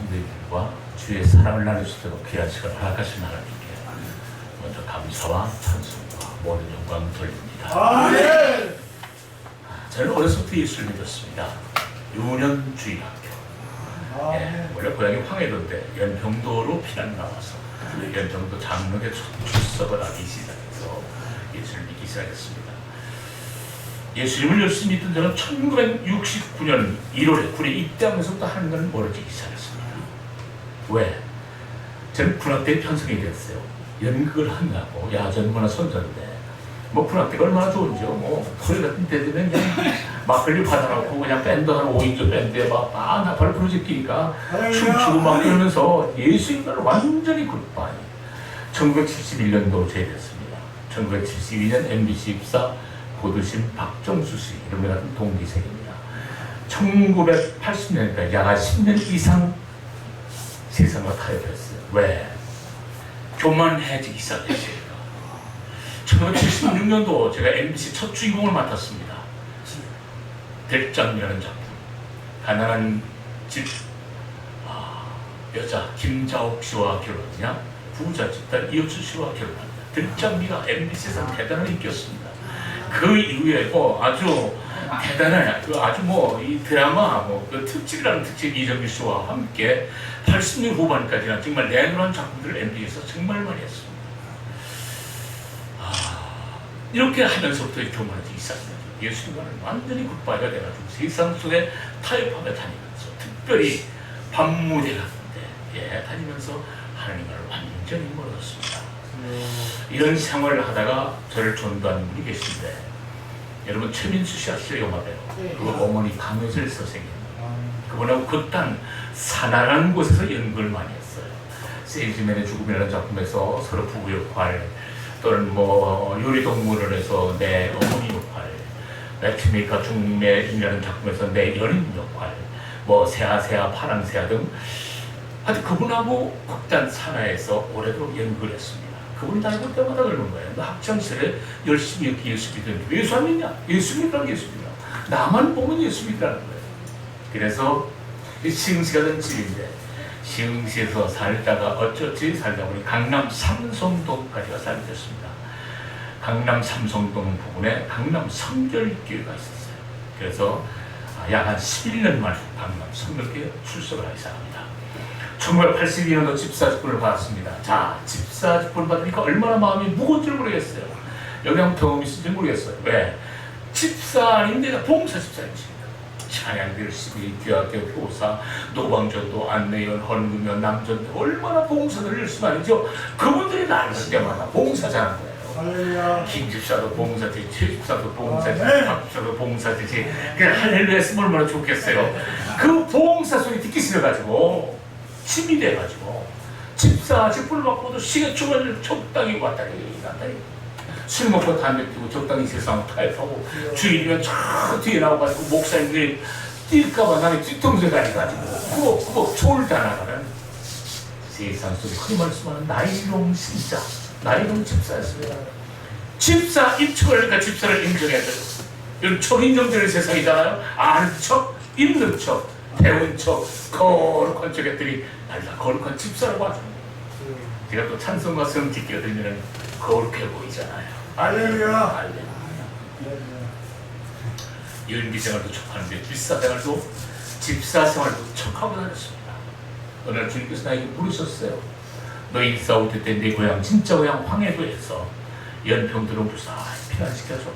성도님과 주의 사랑을 나눌 수 있도록 귀한 시간을 허락하신 하나님께 먼저 감사와 찬송과 모든 영광 돌립니다. 저는 어려서부터 예수를 믿었습니다. 유년 주일학교. 원래 고향이 황해도인데 연평도로 피난 나와서 연평도 장로교 출석을 하기 시작해서 예수를 믿기 시작했습니다. 예수님을 열심히 믿던 저는 1969년 1월에 군에 입대하면서부터 하나님과를 멀어지기 시작했습니다. 왜? 저는 군악대에 편성이 됐어요. 연극을 한다고 야전문화 선전인데 뭐 군악대가 얼마나 좋은지요. 뭐 소리 같은 데 되면 그냥 막걸리 받아놓고 그냥 밴드 한 5인조 밴드에 막 나팔 부러지끼니까 춤추고 막 그러면서 예수님과를 완전히 굿바이. 1971년도 제대했습니다. 1972년 MBC 입사 고두심 박정수 씨 이런 같은 동기생입니다. 1980년까지 약 10년 이상 세상과 타협했어요. 왜? 교만해지기 시작했어요. 1976년도 제가 MBC 첫 주인공을 맡았습니다. 대장이라는 작품. 가난한 집 여자 김자옥 씨와 결혼하냐, 부자 집단 이효수 씨와 결혼합니다. 대장미가 MBC에서 대단한 인기였습니다. 그 이후에 아주 대단한 아주 이 드라마 그 특집이라는 특집 이정규 씨와 함께 80년 후반까지는 정말 내놓은 작품들을 MBC에서 정말 많이 했습니다. 이렇게 하면서부터 교만해지기 시작합니다. 예수님과는 완전히 굿바이가 돼가지고 세상 속에 타협하며 다니면서 특별히 밤무대 같은데 다니면서 하나님과를 완전히 멀어졌습니다. 이런 생활을 하다가 저를 전도하는 분이 계신데 여러분 최민수 씨 아시죠? 영화배우. 그 어머니 강효슬 선생님. 그분하고 극단 사나라는 곳에서 연극을 많이 했어요. 세일즈맨의 죽음이라는 작품에서 서로 부부 역할, 또는 요리동물원에서 내 어머니 역할, 매트메이커 중매인이라는 작품에서 내 연인 역할, 새아새아 파랑새아 등 아주 그분하고 극단 산하에서 오래도록 연극을 했습니다. 그분이 다닐 때마다 그러는 거예요. 너 학창시절에 열심히 이렇게 예수 믿었는데 왜 예수 안 믿냐? 예수 믿으라고 예수 믿으라. 나만 보면 예수 믿으라는 거예요. 그래서 시흥시가 된 집인데 시흥시에서 살다가 어쩌지 살다 보니 강남 삼성동까지가 살게 됐습니다. 강남 삼성동 부근에 강남 성결교회가 있었어요. 그래서 약 한 11년 만에 강남 성결교회에 출석을 하기 시작합니다. 1982년도 집사직분을 받았습니다. 자, 집사직분을 받으니까 얼마나 마음이 무거운 줄 모르겠어요. 여기 한번 경험이 있을지 모르겠어요. 왜? 집사 아닌데 봉사 집사님이십니다. 찬양들 12교학교 교사, 노방전도, 안내연, 헌금연, 남전도 얼마나 봉사를 열심히 하는지요. 그분들이 나를 때마다 봉사자는 거예요. 김 집사도 봉사지, 최 집사도 봉사지, 박 집사도 봉사지. 그냥 할렐루야 했으면 얼마나 좋겠어요. 그 봉사 소리 듣기 싫어가지고 침이 돼가지고 집사 직분을 받고도 시계초를 적당히 왔다리 갔다리 술 먹고 담배 피우고 적당히 세상을 타협하고 주일이면 저 뒤에 나와가지고 목사님들이 뛸까봐 나는 뒤통수에 가가지고 꾸벅꾸벅 초를 다 나가는 세상 속에 흔히 말씀하는 나이롱 신자, 나이롱 집사였습니다. 집사 입청을 하니까 집사를 인정해야 돼요. 이런 척인정되는 세상이잖아요. 아는 척, 있는 척, 배운 척, 거룩한 척 했더니 날라 거룩한 집사라고 하죠. 제가 또 찬송과 성지 끼어들면 거룩해 보이잖아요. 할렐루야. 할렐루야. 연기 생활도 척하는데 집사 생활도 집사 생활도 척하고 다녔습니다. 어느 날 주님께서 나에게 물으셨어요. 너 이사 올 때 내 고향 진짜 고향 황해도에서 연평도로 무사히 피난시켜줘.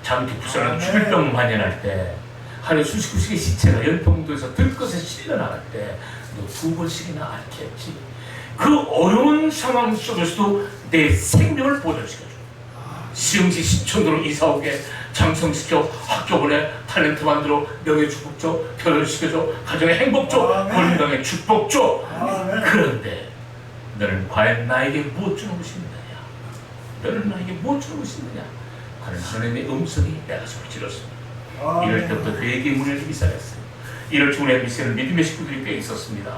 장기 부산은 죽을병 만연할 때 하루에 수십 구씩의 시체가 연평도에서 들것에 실려 나갈 때 너 2번씩이나 앓겠지. 그 어려운 상황 속에서도 내 생명을 보존시켜줘. 시흥시 시촌으로 이사오게 장성시켜 학교 보내 탤런트 만들어 명예 축복 줘, 결혼시켜줘, 가정의 행복 줘, 건강의 축복 줘. 그런데 너는 과연 나에게 무엇 주는 것이 있느냐? 너는 나에게 무엇 주는 것이 있느냐? 하는 하나님의 음성이 내 가슴을 찔렀습니다. 이럴 때부터 그에게 문을 열기 시작했어요. 이럴 중에 MBC는 믿음의 식구들이 꽤 있었습니다.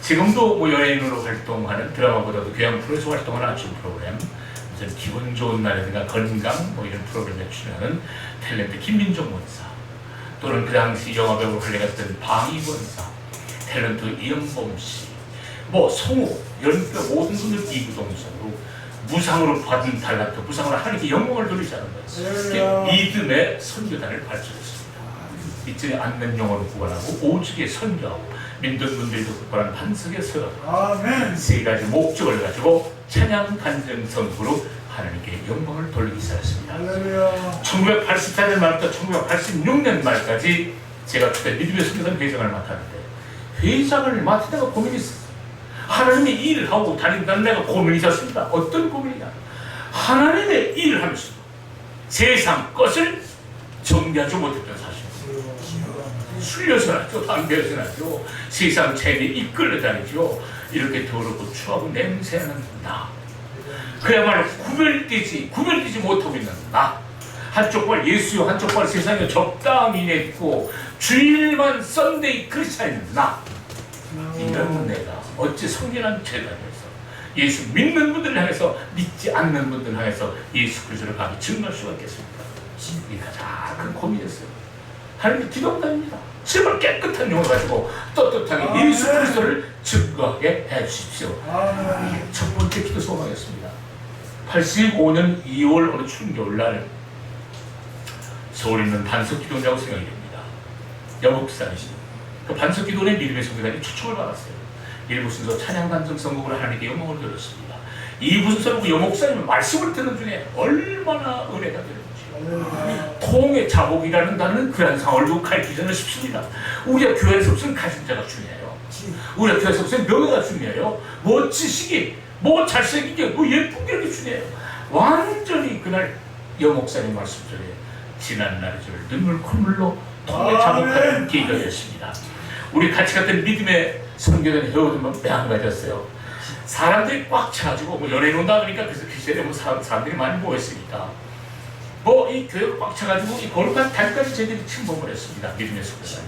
지금도 연예인으로 활동하는 드라마보다도 교양 프로에서 활동하는 아침 프로그램, 무슨 기분 좋은 날이든가 건강 이런 프로그램에 출연하는 탤런트 김민종 원사, 또는 그 당시 영화배우 활약했던 방희 원사, 탤런트 이영범 씨, 뭐 성우, 연배 모든 분들 이구동성으로 무상으로 받은 달란트, 무상으로 하나님께 영광을 돌리자는 거예요. 믿음의 선교단을 발전했습니다. 이전에 안면 영혼을 구원하고 오죽에 선교하고 민들분들도 구원한 반석에 서가지고 세 가지 목적을 가지고 찬양 간증 선교로 하나님께 영광을 돌리기 시작했습니다. 1984년 말부터 1986년 말까지 제가 그때 믿음의 선교단 회장을 맡았는데, 회장을 맡을 때가 고민이 있었어요. 하나님의 일을 하고 다닌다는 내가 고민이 있었습니다. 어떤 고민이냐? 하나님의 일을 하면서 세상 것을 정리하지 못했던 사실입니다. 술려서 나죠, 담배여서 나죠, 세상 재미에 이끌려 다니죠. 이렇게 더럽고 추하고 냄새나는 나, 그야말로 구별되지 못하고 있는 나, 한쪽 발 예수요 한쪽 발 세상에 적당히 내딛고 주일만 썬데이 크리스찬인 나, 이런 내가 어찌 성결한 재단에서 예수 믿는 분들을 향해서 믿지 않는 분들을 향해서 예수 그리스도를 감히 증거할 수가 있겠습니까? 이 가장 큰 고민이었어요. 하나님의 기도합니다. 제발 깨끗한 영을 가지고 떳떳하게 예수 그리스도를 증거하게 해주십시오. 이게 첫 번째 기도 소망이었습니다. 85년 2월 어느 추운 겨울날 서울에 있는 반석기도원이라고 생각이 됩니다. 여목산이십니다. 그 반석기도원의 믿음의 선교단이 초청을 받았어요. 1부 순서 찬양 간증 선곡으로 하나님께 영광을 돌렸습니다. 2부 순서로 여목사님의 말씀을 듣는 중에 얼마나 은혜가 되는지, 통의 자복이라는 단어는 그런 상황을 두고 가르치지 않나 싶습니다. 우리가 교회에서 무슨 가진자가 중요해요. 우리가 교회에서 무슨 명예가 중요해요. 뭐 지식이, 뭐 잘생기게, 뭐 예쁜 게 이렇게 중요해요. 완전히 그날 여목사님 말씀 중에 지난 날의 저를 눈물 콧물로 통의 자복하는 계기가 됐습니다. 우리 같이 갔던 믿음의 선교단 회원들만 매한가졌어요. 사람들이 꽉 차가지고 뭐 연예인 온다 그러니까 그래서 그 시대에 뭐 사람들이 많이 모였으니까 뭐 이 교회가 꽉 차가지고 이 거룩한 달까지 저희들이 침범을 했습니다. 믿음의 선교단이.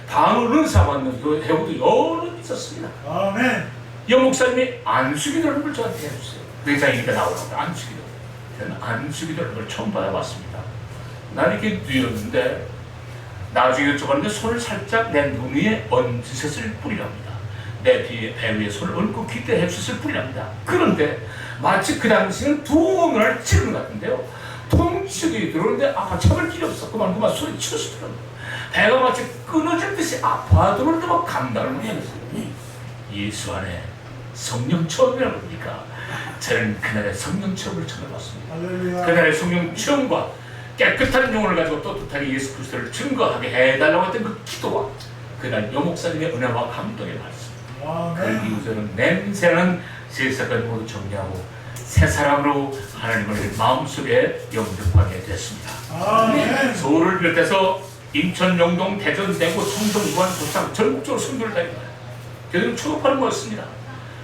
방을 은사받는 회원도 여러 있었습니다. 아멘. 여목사님이 안수기도라는 걸 저한테 해주세요. 회장이니까 나오라고 안수기도. 저는 안수기도라는 걸 처음 받아봤습니다. 난 이렇게 누웠는데 나중에 여쭤봤는데 손을 살짝 내 눈 위에 얹으셨을 뿐이랍니다. 내 배 위에 손을 얹고 귓대에 해주셨을 뿐이랍니다. 그런데 마치 그 당시에는 두 눈을 찌르는 것 같은데요. 통증이 들어오는데 참을 길이 없어. 그만 소리 치시더라고요. 배가 마치 끊어질 듯이 아파하더라도 막 감당을 못하겠어요. 예수 안에 성령 체험이라고 그러니까 저는 그날의 성령 체험을 처음 해봤습니다. 그날의 성령 체험과 깨끗한 영혼을 가지고 떳떳하게 예수 그리스도를 증거하게 해달라고 했던 그 기도와 그날 여목사님의 은혜와 감동의 말씀, 그 이후에는 냄새는 세상을 모두 정리하고 새 사람으로 하나님을 마음속에 영접하게 됐습니다. 서울을 비롯해서 인천, 영동, 대전, 대구, 청정, 무안, 부산 전국적으로 선교를 다닙니다. 저희들은 초급하는 거였습니다.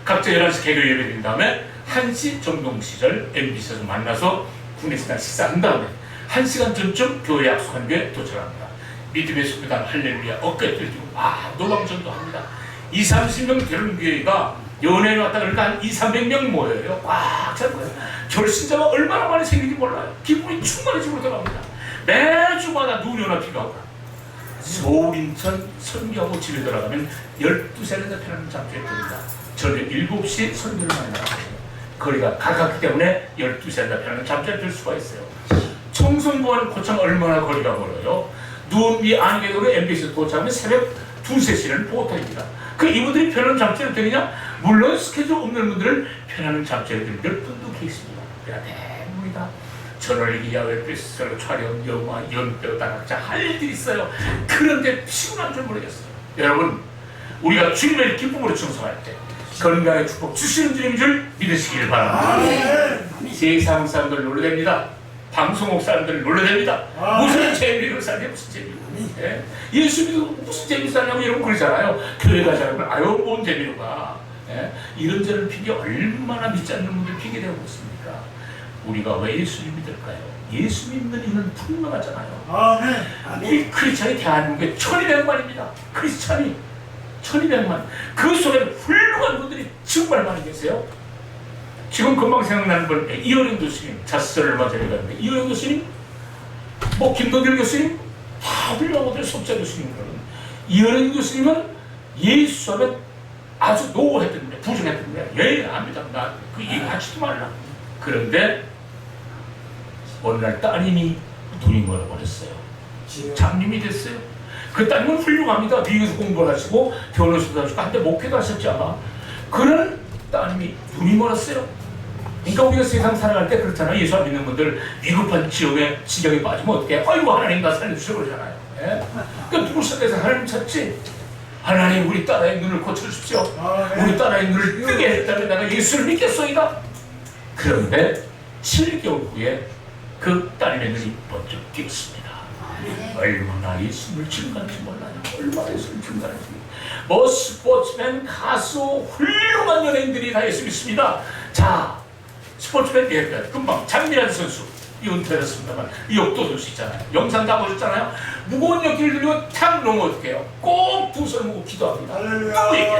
각자 11시 개교 예배 드린 다음에 1시 정동 시절 MBC에서 만나서 국내시장 식사한 다음에 1시간 전쯤 교회 약속한 교회에 도착합니다. 믿음의 선교단 할렐루야 어깨에 들고 노방전도 합니다. 20-30명 되는 교회가 연예인 왔다 그러니까 한 200-300명 모여요. 꽉 찬 거예요. 결신자가 얼마나 많이 생긴지 몰라요. 기분이 충만해지고 들어갑니다. 매주마다 눈이 오나 비가 오나. 서울, 인천 선교하고 집에 돌아가면 12시간에 편하는 잠수에 듭니다. 저녁 7시 선교를 많이 나가거든요. 거리가 가깝기 때문에 12시간에 편하는 잠수에 들 수가 있어요. 청송부와는 고창 얼마나 거리가 멀어요. 눈이 안개도로 MBC에 도착하면 새벽 2-3시는 보통입니다. 그 이분들이 편안한 잠자리를 드리냐? 물론 스케줄 없는 분들은 편안한 잠자리를 드리는 몇 분도 계십니다. 대부분이다. 저널리기, 야외 페스티벌, 촬영, 영화, 연배우, 다각자 할 일이 있어요. 그런데 피곤한 줄 모르겠어요. 여러분, 우리가 주님의 기쁨으로 충성할 때 건강의 축복 주시는 주님인 줄 믿으시길 바랍니다. 세상 사람들 놀라됩니다. 방송국 사람들 놀라됩니다. 무슨 재미로 사냐, 무슨 재미로. 예? 예수 믿고 무슨 재미 사냐고 여러분 그러잖아요. 교회 가자면 아유 뭔 재미로 가. 예? 이런저런 핑계 얼마나 믿지 않는 분들 핑계 대고 있습니까? 우리가 왜 예수를 믿을까요? 예수 믿는 이유는 분명하잖아요. 우리 크리스찬이 대한민국에 1200만입니다. 크리스찬이 1200만. 그 속에 훌륭한 분들이 정말 많이 계세요. 지금 금방 생각나는 분 이효령 교수님 자스를 얼마 전에 갔는데 이효령 교수님, 김도길 교수님 다 훌륭한 분들, 석자 교수님들은 이효령 교수님은 예수 하면 아주 노했던 거야. 부정했던 거야. 예, 압니다. 나 그 얘기 하지도 말라. 그런데 어느 날 따님이 눈이 멀어버렸어요. 장님이 됐어요. 그 따님은 훌륭합니다. 미국에서 공부를 하시고 결혼식도 하시고 한때 목회도 하셨지 아마. 그런 따님이 눈이 멀었어요. 그러니까 우리가 세상 살아갈 때 그렇잖아요. 예수 안 믿는 분들 위급한 지경에 빠지면 어떻게? 아이고 하나님 나 살려주시고 그러잖아요. 예? 그러니까 누구 속에서 하나님 찾지? 하나님 우리 딸의 눈을 고쳐주십시오. 우리 딸의 눈을 뜨게 했다면 내가 예수를 믿겠소이다. 그런데 7개월 후에 그 딸의 눈이 번쩍 띄었습니다. 얼마나 예수를 증거한지 몰라요. 얼마나 예수를 증거한지. 뭐 스포츠맨, 가수, 훌륭한 연예인들이 다 예수 믿습니다. 자, 스포츠맨 예를 금방 장미란 선수 은퇴했습니다만 역도 선수 있잖아요. 영상 다 보셨잖아요. 무거운 역기를 들고 탁 놓으면 어떡해요? 꼭 두 손을 모으고 기도합니다. 누구에게?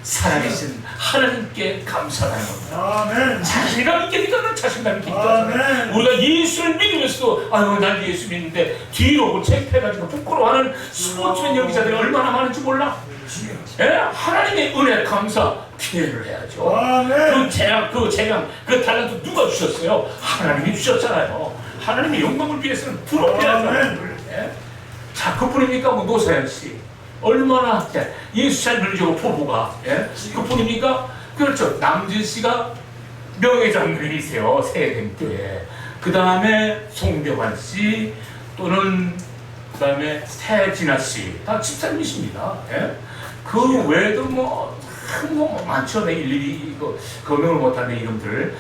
살아계신 하나님께 감사하는 겁니다. 아멘. 자신감 있게 믿어는 자신감 있게 믿어요. 우리가 예수를 믿으면서도 아유 난 예수 믿는데 뒤로 창피해가지고 부끄러워하는 스포츠맨 연기자들이 얼마나 많은지 몰라. 예? 하나님의 은혜 감사 기회를 해야죠. 그 재강, 그 탤런트 누가 주셨어요? 하나님이 주셨잖아요. 하나님의 영광을 위해서는 부럽해야죠. 예? 자, 그뿐입니까? 뭐 노사연 씨 얼마나 예수 잘 믿으려고 포부가 예? 그뿐입니까? 그렇죠. 남진 씨가 명예장군이세요. 세대교회. 그 다음에 송병환 씨 또는 그 다음에 태진아 씨 다 집사님이십니다. 예? 그 외에도 뭐 많죠. 내 일일이 이거 거명을 못하는 이름들.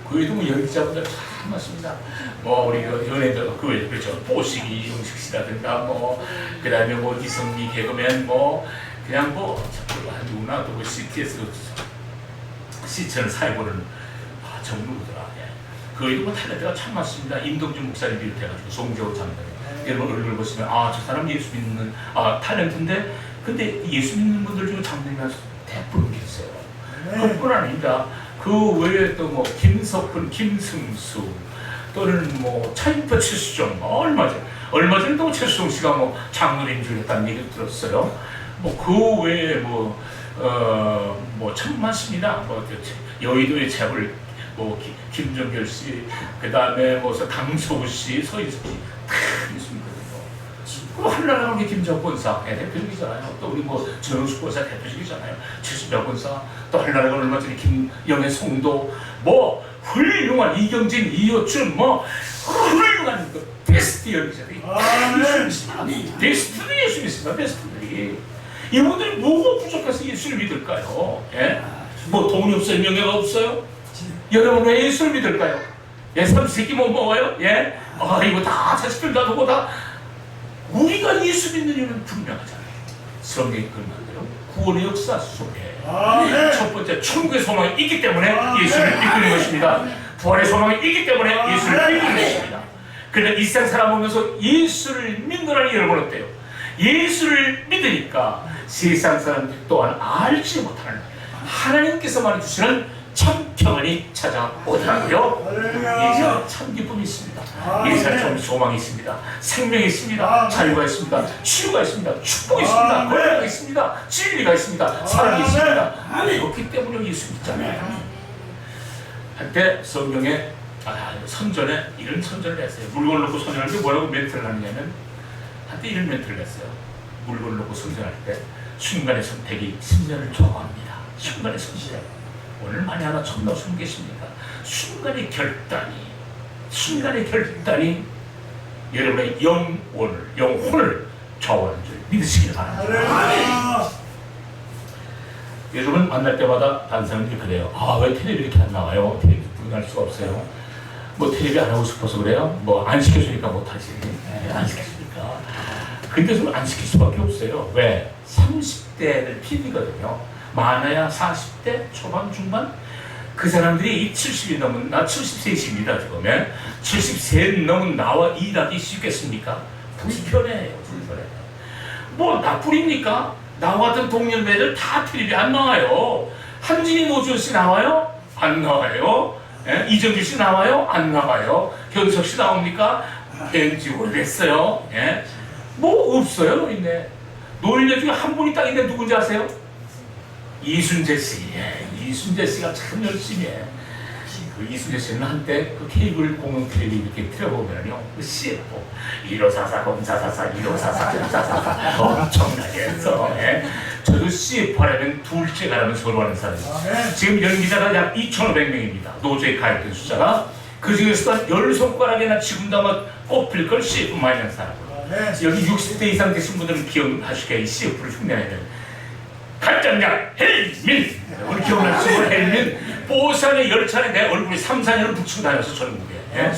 그 외에도 뭐 연기자분들 참 많습니다. 뭐 우리 연예인들 그렇죠. 뽀식이 이용식 씨라든가 뭐 그다음에 뭐 이성미 개그맨 뭐 그냥 뭐 누구나 또 뭐 CTS 시천 사회보는 정부더라. 그 외에도 뭐 탤런트가 참 많습니다. 임동준 목사님 비롯해가지고 송재호 장관 여러분 얼굴 보시면 아 저 사람 예수 믿는 탤런트인데 근데 예수 믿는 분들 중에 장로님이 대부분 계세요. 그뿐 아닙니다. 그 외에 또 뭐 김석훈, 김승수 또는 뭐 차인표 최수정 얼마 전에 또 최수정 씨가 뭐 장로님 중에 했다는 얘기 들었어요. 뭐 그 외에 뭐 참 많습니다. 뭐 여의도의 재벌 뭐 김정결 씨, 그 다음에 뭐 강소우 씨, 서인석 씨 다 있습니다. 그 한나라는 우리 김정 본사 대표직이잖아요. 또 우리 뭐 정영숙 본사 대표직이잖아요. 최순배 본사 또 한나라가 얼마 전에 김영애 송도 뭐 훌륭한 이경진, 이효춘 뭐 훌륭한 그 베스트 연기자들이 베스트들이 예수 믿습니다. 베스트들이 이분들이 뭐가 부족해서 예수를 믿을까요? 예? 뭐 돈이 없어요? 명예가 없어요? 여러분 왜 예수를 믿을까요? 예, 삼시세끼 못 먹어요? 예? 아 이거 다 자식들 놔두고 다 우리가 예수 믿는 이유는 분명하잖아요. 성경이 그런 대로 구원의 역사 속에 첫 번째 천국의 소망이 있기 때문에 예수를 믿는 것입니다. 부활의 소망이 있기 때문에 예수를 믿는 것입니다. 그런데 이 세상 살아보면서 예수를 믿느라니 여러분 어때요? 예수를 믿으니까 세상 사람들 또한 알지 못하는 하나님께서 말해주시는 참 평안이 찾아오더라고요. 이제 참 기쁨이 있습니다. 이 세상에 소망이 있습니다. 생명이 있습니다. 자유가 있습니다. 치유가 있습니다. 축복이 있습니다. 권리가 있습니다. 진리가 있습니다. 사랑이 있습니다. 그렇기 때문에 예수 믿잖아요. 한때 성경에 선전에 이런 선전을 했어요. 물건을 놓고 선전할 때 뭐라고 멘트를 하느냐면 한때 이런 멘트를 했어요. 물건을 놓고 선전할 때 순간의 선택이 신년을 조합합니다. 순간의 선택. 오늘 만에 하나 처음 나오신 계십니까? 순간의 결단이 여러분의 영혼을 좌우하는 줄 믿으시길 바랍니다. 여러분 만날 때마다 다른 사람들이 그래요. 아 왜 텔레비 이렇게 안 나와요? 텔레비 구경할 수가 없어요. 뭐 텔레비 안 하고 싶어서 그래요? 뭐 안 시켜주니까 못하지. 안 시켜주니까. 근데 좀 안 시킬 수밖에 없어요. 왜? 30대들 PD거든요. 많아야 40대 초반 중반 그 사람들이 70이 넘은 나 70세이십니다 지금 70세 넘은 나와 일하기 쉽겠습니까? 불편해요. 뭐 나뿐입니까? 나와 같은 동년배들 다 텔레비 안 나와요. 한진이 노주현 씨 나와요? 안 나와요. 예? 이정규 씨 나와요? 안 나와요. 현석 씨 나옵니까? 뵌지 오래됐어요. 예? 뭐 없어요. 있네. 노인네 중에 한 분이 딱 있는데 누군지 아세요? 이순재 씨. 예, 이순재 씨가 참 열심히 해. 그 이순재 씨는 한때 그 케이블 공영 텔레비 이렇게 틀어보면요, 그 CF 1544 0444 1544 0444 엄청나게 해서, 예. 저도 CF 하려면 둘째 가라면 서로 하는 사람이에요. 지금 연기자가 약 2,500명입니다. 노조에 가입된 숫자가. 그 중에서 10손가락에나 지금도 아마 꼽힐 걸 CF 많이 하는 사람. 여기 60대 이상 되신 분들은 기억하시게 CF를 흉내내는 간장약 헬민, 우리 기억나시죠? 헬민 보산의 열차에 내 얼굴이 3, 4년을 붙이고 다녔어 전국에. 예?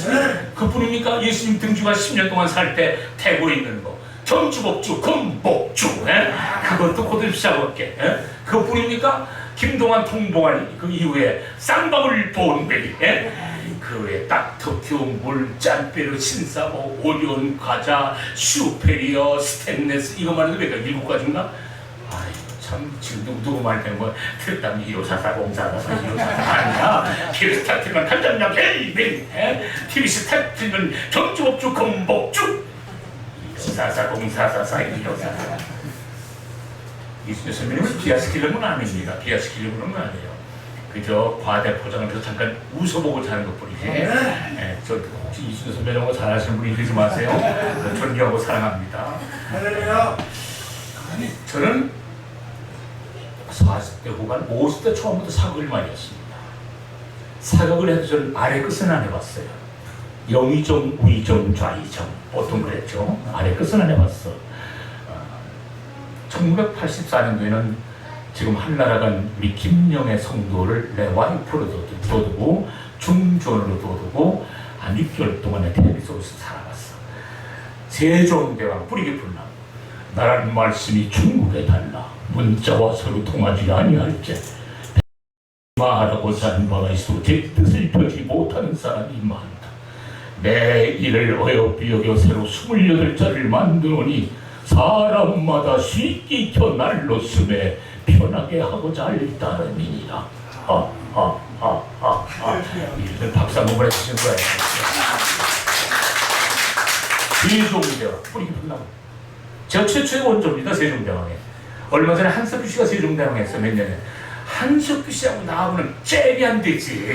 그뿐입니까? 예수님 등주가 10년 동안 살 때 태고에 있는 거 전주복주 금복주, 예? 그것도 고들시작할게. 예? 그것뿐입니까? 김동완 통보관이 그 이후에 쌍방울 보온배기, 예? 그 외에 닥터큐, 물, 짠빼르, 신사고, 오리온, 과자, 슈페리어, 스테인레스 이것만 해도 몇 가지, 7가지인가? 참 지금 누구 말 때는 뭐 틀렸다면 1544 0444 1544 아니야. TBS 탑 틀면 간장약 헬민, TBS 탑 틀면 전주복주 금복주 1544 0444 1544. 이순재 선배님을 비하시키려고는 아닙니다. 비하시키려고는 아니에요. 그저 과대 포장을 해서 잠깐 웃어보고 자는 것뿐이지. 네, 저 혹시 이순재 선배님하고 잘 아시는 분이 이러지 마세요. 존경하고 사랑합니다. 저는 40대 후반, 50대 초반부터 사극을 많이 했습니다. 사극을 해도 저는 아래 끝은 안 해봤어요. 영의정, 우의정, 좌의정 보통 그랬죠. 아래 끝은 안 해봤어. 1984년도에는 지금 한나라가 우리 김영의 성도를 내 와이프로 둬두고 중전으로 둬두고 한 6개월 동안에 텔레비 속에서 살아갔어. 세종대왕 뿌리 깊은 남, 나라는 말씀이 중국에 달라 문자와 서로 통하지 아니할지 말하고자 하는 바가 있어 제 뜻을 펴지 못하는 사람이 많다. 내 일을 어여삐 여겨 새로 28자를 만드노니 사람마다 쉽게 익혀 날로 쓰매 편하게 하고자 할 따름이니라. 이들 박수 한번 보내주신 거예요. 세종대왕 뿌리 깊은 나무. 제가 최초의 원조입니다. 세종대왕에. 얼마 전에 한석규 씨가 세종대왕 했어. 몇 년에. 한석규 씨하고 나하고는 잽이 안 되지.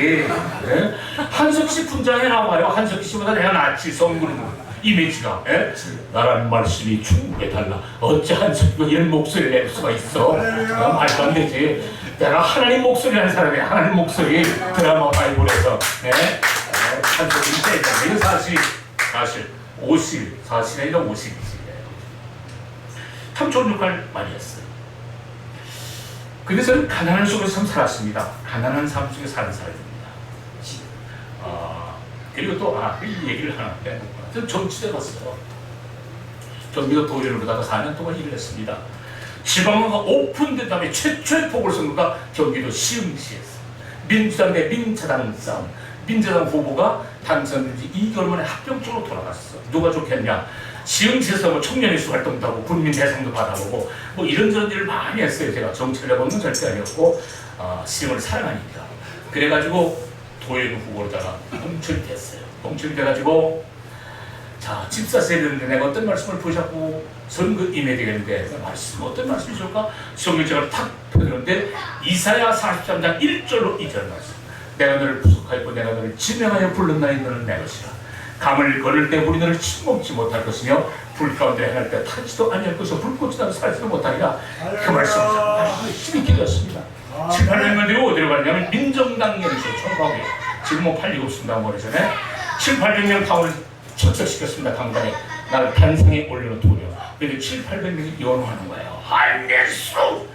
네? 한석규 씨 분장에 나와요. 한석규 씨보다 내가 낫지. 성그룹 이미지가. 예? 나라는 말씀이 중국에 달라. 어째 한석규가 이런 목소리를 낼 수가 있어. 말도 안 되지. 내가 하나님 목소리 하는 사람이야. 하나님 목소리 드라마 바이블에서. 예? 한석규는 째잖아. 이거 사실 40이 아니라 50이지. 참 좋은 역할 많이 했어요. 근데 저는 가난한 속에서 참 살았습니다. 가난한 삶 속에 사는 사람입니다. 그리고 또 이 얘기를 하나 빼놓고 저는 정치대 갔어요. 경기도 도의원으로 다가 4년 동안 일을 했습니다. 지방화가 오픈된 다음에 최초의 보궐선거가 경기도 시흥시에서 민주당 대 민자당 싸움. 민자당 후보가 당선된 지 2개월 만에 합병적으로 돌아갔어. 누가 좋겠냐? 시흥시에서 뭐 청년이수 활동도 하고 국민 대상도 받아보고 뭐 이런저런 일을 많이 했어요. 제가 정치를 해본 건 절대 아니었고 시흥을 사랑하니까. 그래가지고 도의원 후보로다가 공천이 됐어요. 공천이 돼가지고 자 집사 세는데 내가 어떤 말씀을 보자고 선거 임해야 되겠는데 말씀 어떤 말씀이 좋을까? 성경책을 탁 펴드는데 이사야 43장 1절로 2절 말씀. 내가 너를 부속하였고 내가 너를 지명하여 불렀나니 너는 내 것이라. 강을 걸을 때 우리 너를 침먹지 못할 것이며 불 가운데 행할 때 타지도 아니할 것이며 불꽃이 나도 살지도 못하리라. 그 말씀을 열심히 기도했습니다. 7, 800년 뒤로 어디로 갔냐면 민정당 연수 총파업이에요. 지금 뭐 팔리고 있습니다. 오래전에 7, 800명 타운을 철석시켰습니다. 강당에 나를 탄생에 올려놓고요. 그래서 7, 800명이 연호하는 거예요. 안내수!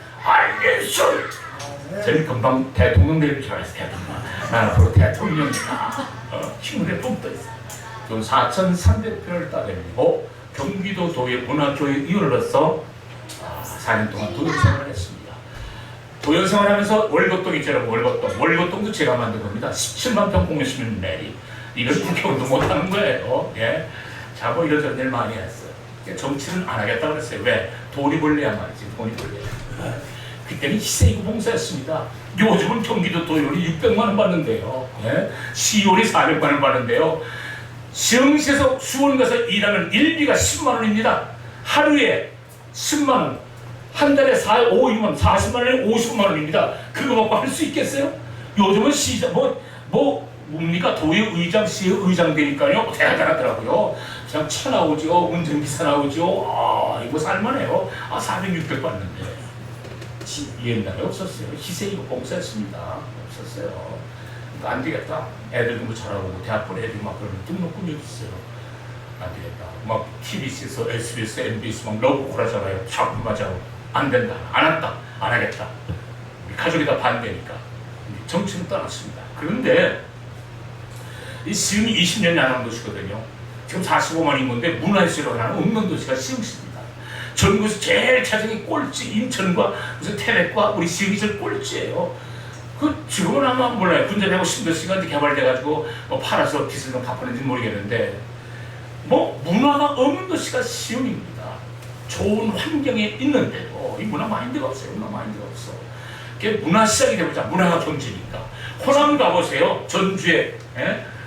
저는 금방 대통령 되는 줄 알았어요. 대통령. 난 앞으로 대통령이다. 친구들이 뿜 떠있어요. 좀 4,300표를 따내고 경기도 도의 문화교회 위원으로서 4년 동안 도의 생활을 했습니다. 도의 생활하면서 월곡동 있잖아요. 월곡동도 제가 만든 겁니다. 17만 평 공유시민 내리. 이걸 국회의원도 못하는 거예요. 예. 자, 뭐 이런저런 일 많이 했어요. 정치는 안 하겠다고 그랬어요. 왜? 돈이 벌려야 말이지. 돈이 벌려야. 그때는 희생이고 봉사했습니다. 요즘은 경기도 도의원이 600만 원 받는데요. 예? 시의원이 400만 원 받는데요. 시흥시에서 수원 가서 일하는 일비가 10만 원입니다. 하루에 10만 원. 한 달에 5만 40만 원에 50만 원입니다. 그거 먹고 할 수 있겠어요? 요즘은 시장 뭡니까? 도의회의장, 시의회의장 되니까요. 대단하더라고요. 그냥 차 나오죠. 운전기사 나오죠. 아, 이거 살만해요. 400, 600 받는데. 옛날에 없었어요. 희생이고 봉사했습니다. 없었어요. 그러니까 안 되겠다. 애들 공부 잘하고 대학 보내 애들 막 그러면 등록금이 없어요. 안 되겠다. 막 TBC에서 SBS, MBC 막 러브콜하잖아요. 자꾸 맞아요. 안 된다. 안 한다. 안 하겠다. 우리 가족이 다 반대니까. 정치는 떠났습니다. 그런데 이 시흥이 20년이 안 한 도시거든요. 지금 45만 인구인데 문화예술을 하는 없는 도시가 시흥시입니다. 전국에서 제일 차정이 꼴찌, 인천과 무슨 태백과 우리 시흥이 제일 꼴찌예요. 그 지금은 아마 몰라요. 군대하고 10몇 시간 개발돼가지고 뭐 팔아서 빚을 좀 갚았는지 모르겠는데 뭐 문화가 없는 도시가 시흥입니다. 좋은 환경에 있는데도 이 문화 마인드가 없어요. 문화 마인드가 없어. 그게 문화 시작이 되보자. 문화가 경제니까. 호남 가보세요. 전주에.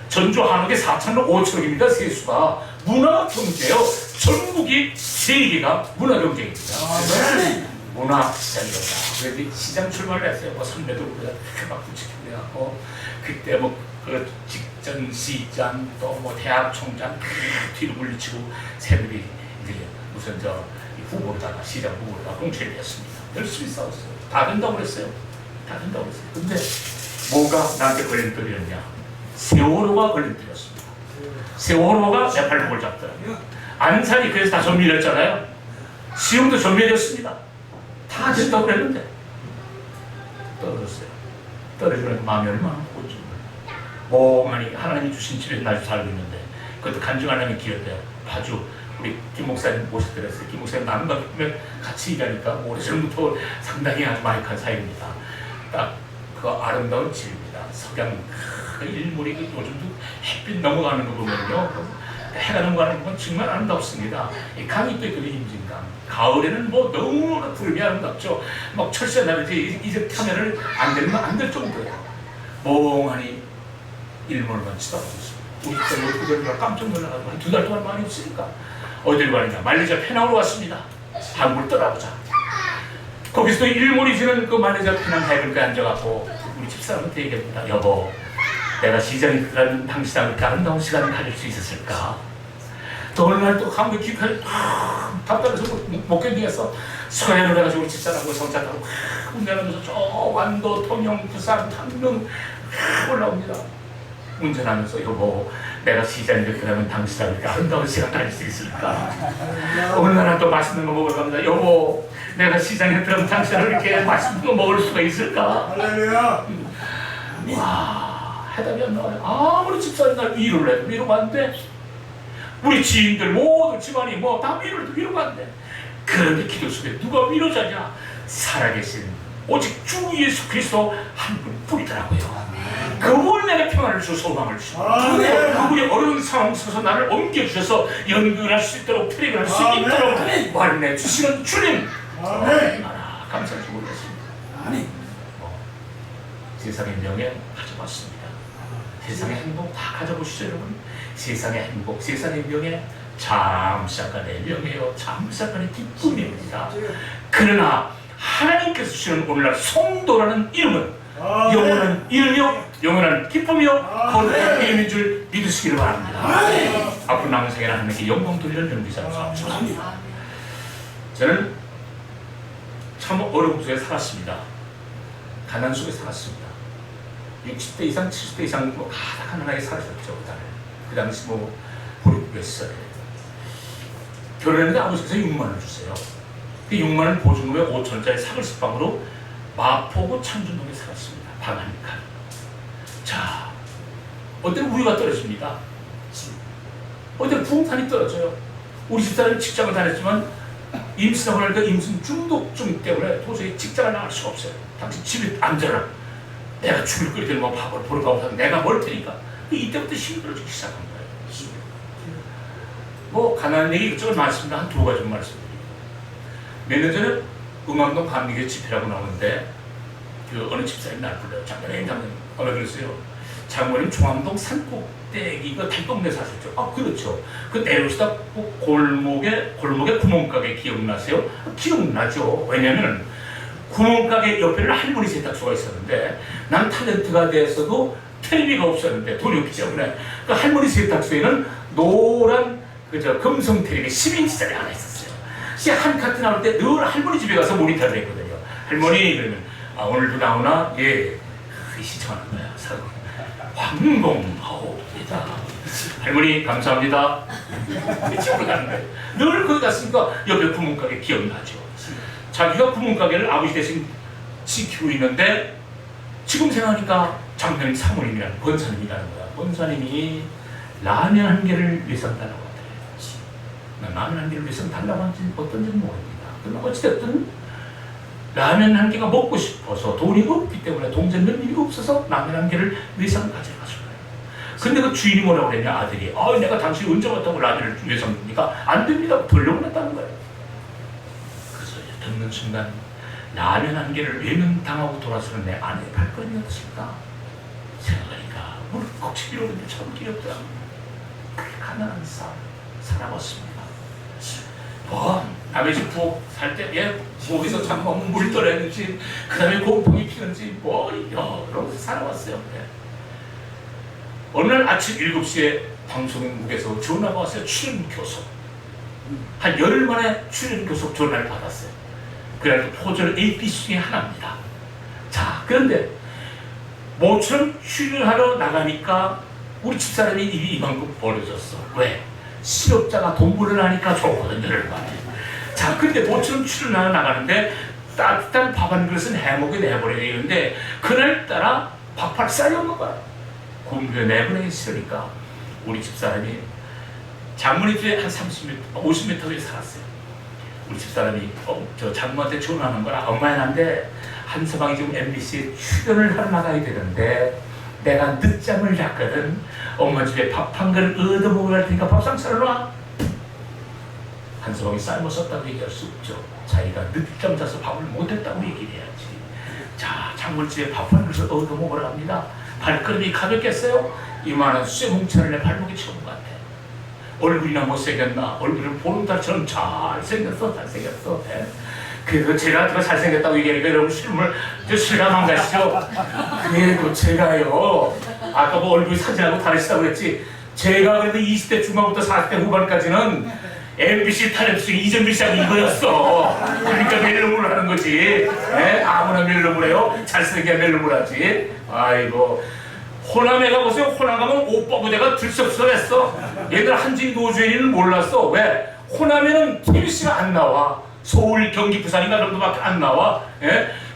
전주 한옥에 4,000억 5천억입니다. 세수가. 문화 경제요. 전국이 세계가 문화 경제입니다. 문화 시장이었다. 그래서 시장 출마를 했어요. 뭐 선배도 막 붙이고 그때 그 직전 시장 또 뭐 대학 총장 뒤로 물리치고 새들이 이제 무슨 후보로다가 시장 후보로다가 공천이 됐습니다. 열심히 싸웠어요. 다 된다고 그랬어요. 다 된다고 그랬어요. 근데 뭐가 나한테 걸림돌이었냐? 세월호가 걸림돌이었습니다. 세월호가 내 발목을 잡더라고요. 안산이 그래서 다 전멸했잖아요. 시흥도 전멸했습니다. 다 된다고 그랬는데 떨어졌어요. 떨어지는 마음이 얼마나 고죠. 멍하니 하나님이 주신 집에 날 살고 있는데 그것도 간증 하나님이 기회돼요. 파주 우리 김 목사님 모셔드렸어요. 김 목사님 남과 같이 일하니까 오래전부터 상당히 아주 마이크한 사이입니다. 딱 그 아름다운 집입니다. 석양 일몰이 요즘도 햇빛 넘어가는 거 보면요. 해가 넘어가는 건 정말 아름답습니다. 이 강이 또 있거든요. 임진강. 가을에는 뭐 너무나 푸르미 아름답죠. 막 철새 나르지 이제 타면은 안 되면 안 될 정도예요. 멍하니 일몰만 치다보고 있습니다. 우리 그들 깜짝 놀라가지고 한 2달 동안 많이 없으니까 어딜 가느냐. 말레이시아 페낭으로 왔습니다. 한국을 떠나보자. 거기서 일몰이 지는 그 말레이시아 페낭 해변가에 앉아갖고 우리 집사람한테 얘기합니다. 여보, 내가 시장에 들어가는 당시랑 그렇게 아름다운 시간을 가질 수 있었을까? 또 어느 날 또 한국 기차를 답답해서 못 견디겠어. 서해를 해가지고 우리 집사람하고 성장하고 운전하면서 저 완도, 통영, 부산, 강릉 올라옵니다. 운전하면서 여보, 내가 시장에 들어가면 당시랑 그렇게 아름다운 시간 가질 수 있을까? 어느 날 또 맛있는 거 먹으러 갑니다. 여보, 내가 시장에 들어가면 당시랑 이렇게 맛있는 거 먹을 수가 있을까? 와, 해답이 안 나와요. 아무리 집사님 날 위로를 해도 위로가 안 돼. 우리 지인들 모두 집안이 뭐 다 위로가 안 돼. 그런데 기도 속에 누가 위로자냐? 살아계신 오직 주 예수 그리스도 한 분뿐이더라고요. 그분이 내가 평안을 주셔서 소망을 주시고 그분이 어려운 상황 속에서 나를 옮겨주셔서 연극을 할 수 있도록 트랙을 할 수 있도록 말을 내주시는 주님 얼마나 감사한지 모르겠습니다. 세상의 명예 가져왔습니다. 세상의 행복 다 가져보시죠 여러분. 세상의 행복, 세상의 명예 잠시간의 명예요. 잠시간의 기쁨입니다. 그러나 하나님께서 주시는 오늘날 성도라는 이름은 영원한 이름이요 영원한 기쁨이요 거룩한 이름인 줄 믿으시기를 바랍니다. 앞으로 남은 생애는 하나님께 영광 돌리는 연기자로 삼습니다. 저는 참 어려움 속에 살았습니다. 가난 속에 살았습니다. 60대 이상, 70대 이상 뭐 가득한 하나에 살았었죠. 그 당시 뭐 보육교했어요. 결혼했는데 아버지께서 6만 원 주세요. 그 6만 원 보증금에 5천원짜리 사글식방으로 마포구 창준동에 살았습니다. 방 한 칸. 자, 어때는 우리가 떨어집니다. 어때는 부동산이 떨어져요. 우리 집사람이 직장을 다녔지만 임신하고 나니까 임신 중독증 때문에 도저히 직장을 나갈 수가 없어요. 당신 집에 앉아라. 내가 죽을 거리 되는 거 밥을 보러 가고 내가 멀 테니까. 이때부터 힘들어지기 시작한 거예요. 뭐 가난한 얘기 이것저것 많습니다. 한 2가지 말씀드립니다. 몇 년 전에 응암동 감리교 집회라고 나오는데 그 어느 집사님 날 불러요. 장관님 어느 그랬어요. 장모님 종암동 산꼭대기 그 달동네 사셨죠? 아 그렇죠. 그 내려오시다 골목에 구멍가게 기억나세요? 기억나죠. 왜냐면 구멍가게 옆에는 할머니 세탁소가 있었는데 난 탤런트가 돼서도 텔레비가 없었는데 돈이 없기 때문에 그 할머니 세탁소에는 노란 그저 금성 텔레비 10인치짜리 하나 있었어요. 한 카트 나올 때 늘 할머니 집에 가서 모니터를 했거든요. 할머니 그러면 아 오늘도 나오나? 예. 시청하는 거야. 황공하옵니다. 할머니 감사합니다. 집으로 가는 거예요. 늘 거기 갔으니까 옆에 구멍가게 기억나죠. 자기가 구멍가게를 아버지 대신 지키고 있는데 지금 생각하니까 장모님 사모님이라는 권사님이라는 거야. 권사님이 라면 한 개를 위해서 달라고 하더래요. 라면 한 개를 위해서 달라고 한지 어떤지 모릅니다. 그러나 어찌됐든 라면 한 개가 먹고 싶어서 돈이 없기 때문에 동전 넣을 일이 없어서 라면 한 개를 위해서 가져가신 거예요. 근데 그 주인이 뭐라고 그랬냐 아들이 내가 당신이 언제 왔다고 라면을 위해서 줍니까? 안 됩니다. 돌려고 했다는 거예요. 그래서 듣는 순간 라면 한 개를 외면당하고 돌아서는 내 아내의 발걸음이 어떻습니까? 생각하니까 무릎 꺾치기로 했는데 참 귀엽더라고요. 그렇게 가난한 삶 살아봤습니다. 남의 집 부엌 살 때 부엌에서 잠깐 물 떨어야지 그 다음에 곰팡이 피는지 여러 살아왔어요. 어느 날 아침 7시에 방송국에서 전화가 왔어요. 출연 교섭. 한 열흘 만에 출연 교섭 전화를 받았어요. 그래도 포절 ABC 중에 하나입니다. 자, 그런데 모처럼 출연하러 나가니까 우리 집사람이 입이 이만큼 벌어졌어. 왜? 실업자가 돈 벌어나니까 좋거든요. 자, 근데 모처럼 출연하러 나가는데 따뜻한 밥 한 그릇은 해먹게 내버려야 되는데 그날따라 밥할 쌀이 없는 거야. 굶겨 내보내기 싫으니까 우리 집사람이 장모님 집에 한 30m, 50m 위에 살았어요. 우리 집사람이 저 장모한테 전화하는 거라 엄마야 난데 한서방이 지금 MBC에 출연을 하러 나가야 되는데 내가 늦잠을 잤거든. 엄마 집에 밥 한 그릇 얻어먹으러 갈 테니까 밥상 차려놔. 한서방이 삶았었다고 얘기할 수 없죠. 자기가 늦잠 자서 밥을 못했다고 얘기를 해야지. 자, 장모님 집에 밥 한 그릇 얻어먹으러 갑니다. 발걸음이 가볍겠어요? 이만한 쇠뭉치를 내 발목에 채운 것 같아. 얼굴이나 못생겼나? 얼굴은 보름달처럼 잘생겼어. 그래서 제가 잘생겼다고 얘기하니까 여러분 실감한 가시죠? 그래도 제가요 아까 뭐 얼굴 사진하고 다르시다고 그랬지 제가 그래도 20대 중반부터 40대 후반까지는 MBC 탤런트 이정길 씨하고 이거였어. 그러니까 멜로물 하는 거지. 아무나 멜로물 해요? 잘생겨야 멜로물 하지. 아이고 호남에 가보세요. 호남 가면 오빠 부대가 들썩들썩했어. 얘들 한진 노주현이는 몰랐어. 왜? 호남에는 TBC가 안 나와. 서울, 경기, 부산인가 그런 거밖에 안 나와.